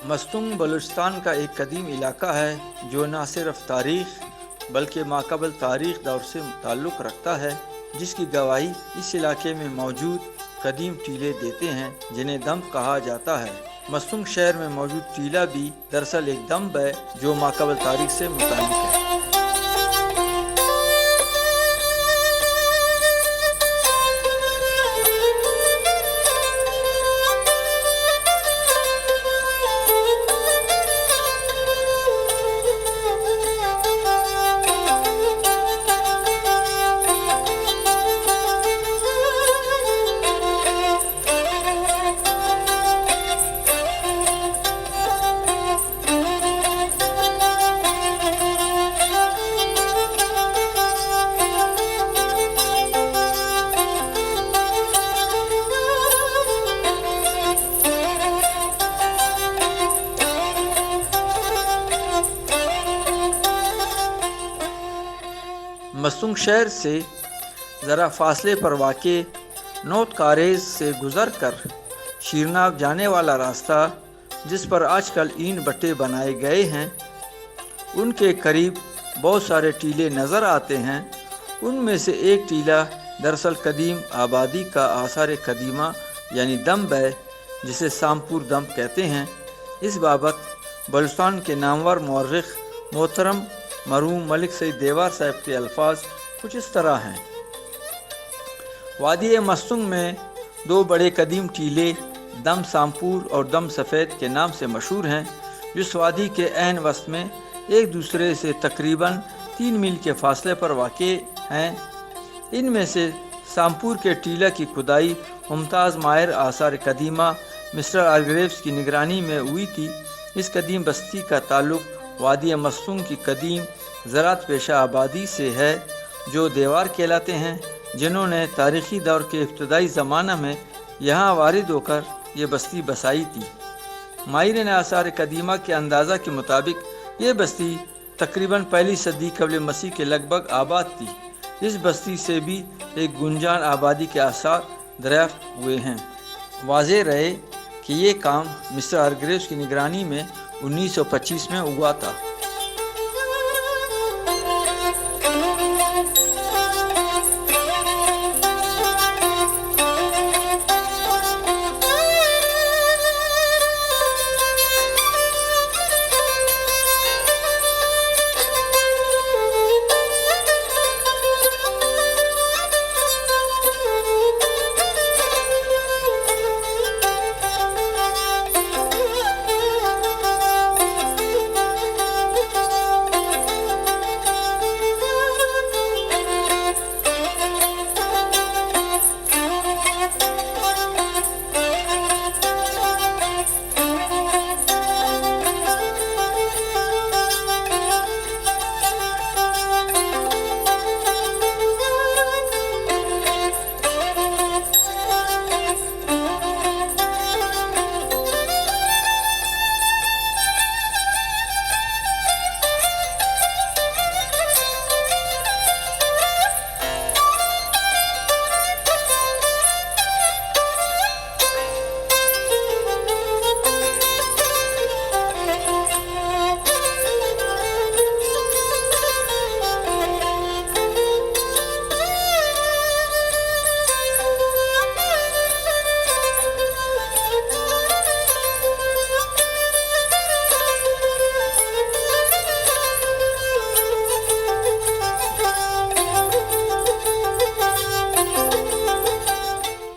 मस्तूंग बलूचिस्तान का एक कदीम इलाका है जो न सिर्फ तारीख़ बल्कि माक़ाबल तारीख़ दौर से ताल्लुक़ रखता है, जिसकी गवाही इस इलाके में मौजूद कदीम टीले देते हैं जिन्हें दम्ब कहा जाता है। मस्तूंग शहर में मौजूद टीला भी दरअसल एक दम्ब है जो माक़ाबल तारीख़ से मुताल्लिक़ है। मस्तूंग शहर से ज़रा फासले पर वाक़े नोत कारेज से गुज़र कर शीरनाग जाने वाला रास्ता, जिस पर आजकल ईंट भट्टे बनाए गए हैं, उनके करीब बहुत सारे टीले नज़र आते हैं। उनमें से एक टीला दरअसल कदीम आबादी का आसार कदीमा यानी दम्ब है, जिसे सामपुर दम्ब कहते हैं। इस बाबत बलूचिस्तान के नामवर मौर्रिख मोहतरम मरहूम मलिक सईद देवार साहब के अल्फाज कुछ इस तरह हैं। वादी मस्तूंग में दो बड़े कदीम टीले दम सामपुर और दम सफ़ेद के नाम से मशहूर हैं, जो इस वादी के ऐन वस्त में एक दूसरे से तकरीबन 3 मील के फासले पर वाक़े हैं। इनमें से सामपुर के टीला की खुदाई मुमताज़ माहिर आसार कदीमा मिस्टर आर्ग्रेव्स की निगरानी में हुई थी। इस कदीम बस्ती का ताल्लुक़ वादी मस्तूंग की कदीम ज़राअत पेशा आबादी से है, जो देवार कहलाते हैं, जिन्होंने तारीख़ी दौर के इब्तदाई ज़माना में यहाँ वारिद होकर ये बस्ती बसाई थी। माहिरीन आसार कदीमा के अंदाज़ा के मुताबिक ये बस्ती तकरीबन पहली सदी क़ब्ल मसीह के लगभग आबाद थी। इस बस्ती से भी एक गुंजान आबादी के आसार दरियाफ़्त हुए हैं। वाज़ेह रहे कि ये काम मिस्टर आर्ग्रेव्स की निगरानी में 1925 में हुआ था।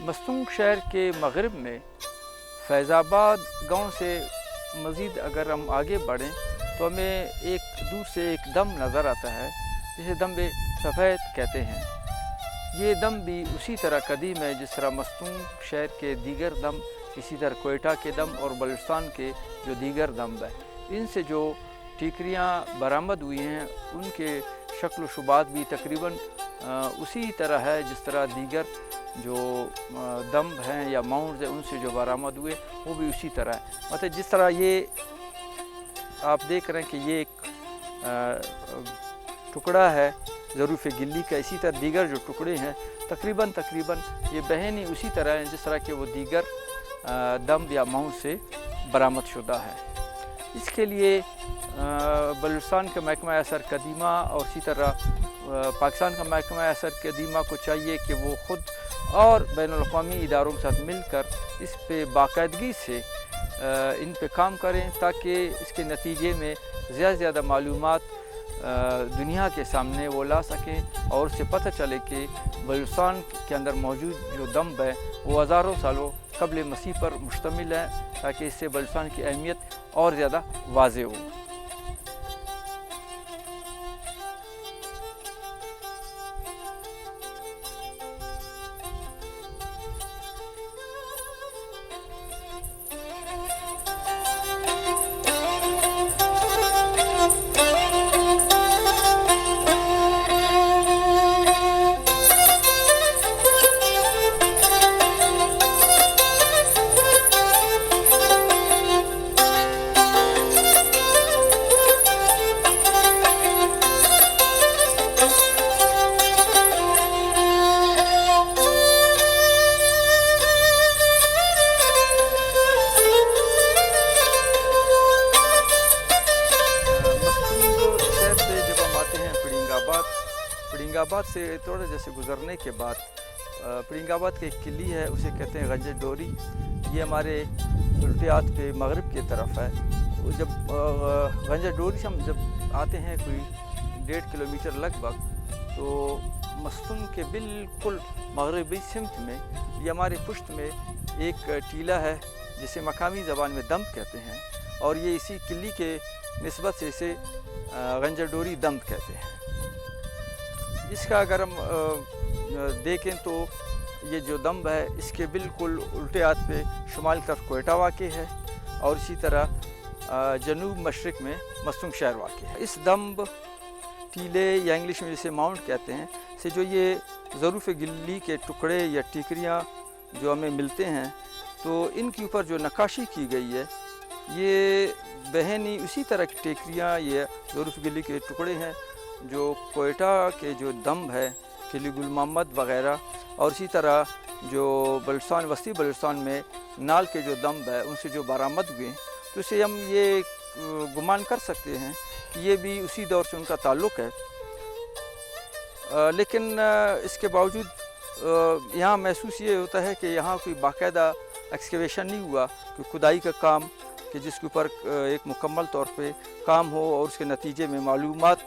मस्तूंग शहर के मगरिब में फैज़ाबाद गांव से मज़ीद अगर हम आगे बढ़ें तो हमें एक दूर से एक दम नज़र आता है, जिसे दम सफ़ेद कहते हैं। ये दम भी उसी तरह कदीम है जिस तरह मस्तूंग शहर के दीगर दम, इसी तरह कोयटा के दम और बलूचिस्तान के जो दीगर दम है। इनसे जो टीकरियाँ बरामद हुई हैं उनके शक्ल शुबात भी तकरीबन उसी तरह है जिस तरह दीगर जो दम हैं या माउंट्स हैं उनसे जो बरामद हुए वो भी उसी तरह है। मतलब जिस तरह ये आप देख रहे हैं कि ये एक टुकड़ा है ज़रूफ़ गिल्ली का, इसी तरह दीगर जो टुकड़े हैं तकरीबन ये बहन ही उसी तरह हैं जिस तरह के वो दीगर दम या माउंट से बरामद शुदा है। इसके लिए बलूचिस्तान का महकमा असर कदीमा और इसी तरह पाकिस्तान का महकमा असर कदीमा को चाहिए कि वो ख़ुद और बैनुल-अक़वामी इदारों के साथ मिलकर इस पे बाकायदगी से इन पे काम करें, ताकि इसके नतीजे में ज़्यादा से ज़्यादा मालूमात दुनिया के सामने वो ला सकें और उससे पता चले कि बलूचिस्तान के अंदर मौजूद जो दम्ब है वो हज़ारों सालों क़ब्ल मसीह पर मुश्तमिल है, ताकि इससे बलूचिस्तान की अहमियत और ज़्यादा वाज़ेह हो। पिड़िंगाबाद से थोड़ा जैसे गुज़रने के बाद पिड़िंगाबाद की एक किली है, उसे कहते हैं गंज डोरी। ये हमारे उल्टे हाथ पे मगरिब की तरफ है। जब गंज डोरी से हम जब आते हैं कोई 1.5 किलोमीटर लगभग, तो मस्तूम के बिल्कुल मगरबी सिमत में ये हमारे पुश्त में एक टीला है जिसे मकामी ज़बान में दम्ब कहते हैं, और ये इसी किली के निस्बत से इसे गंज डोरी दम्ब कहते हैं। इसका अगर हम देखें तो ये जो दम्ब है इसके बिल्कुल उल्टे हाथ पे शुमाल तरफ कोयटा वाक़ है, और इसी तरह जनूब मशरक़ में मस्तूम शहर वाक़ है। इस दम्ब टीले या इंग्लिश में जिसे माउंट कहते हैं से जो ये ज़रूफ़ गिल्ली के टुकड़े या टिकरियाँ जो हमें मिलते हैं, तो इनके ऊपर जो नक्काशी की गई है ये बहनी उसी तरह की टेकरियाँ या ज़रूफ़ गिल्ली के टुकड़े हैं जो कोयटा के जो दम्ब है, किली गुल मोहम्मद वग़ैरह, और इसी तरह जो बलूचिस्तान वस्ती बलूचिस्तान में नाल के जो दम्ब है उनसे जो बरामद हुए, तो इससे हम ये गुमान कर सकते हैं कि ये भी उसी दौर से उनका ताल्लुक़ है। लेकिन इसके बावजूद यहाँ महसूस ये होता है कि यहाँ कोई बाकायदा एक्सकेवेशन नहीं हुआ, कोई खुदाई का काम कि जिसके ऊपर एक मुकम्मल तौर पे काम हो और उसके नतीजे में मालूमात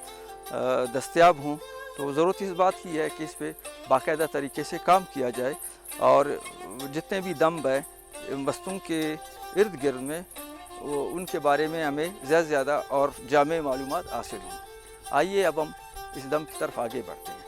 दस्तयाब हों। तो ज़रूरत इस बात की है कि इस पे बाकायदा तरीके से काम किया जाए, और जितने भी दम्ब हैं वस्तुओं के इर्द गिर्द में उनके बारे में हमें ज़्यादा से ज़्यादा और जामे मालूमात हासिल हों। आइए अब हम इस दम्ब की तरफ आगे बढ़ते हैं।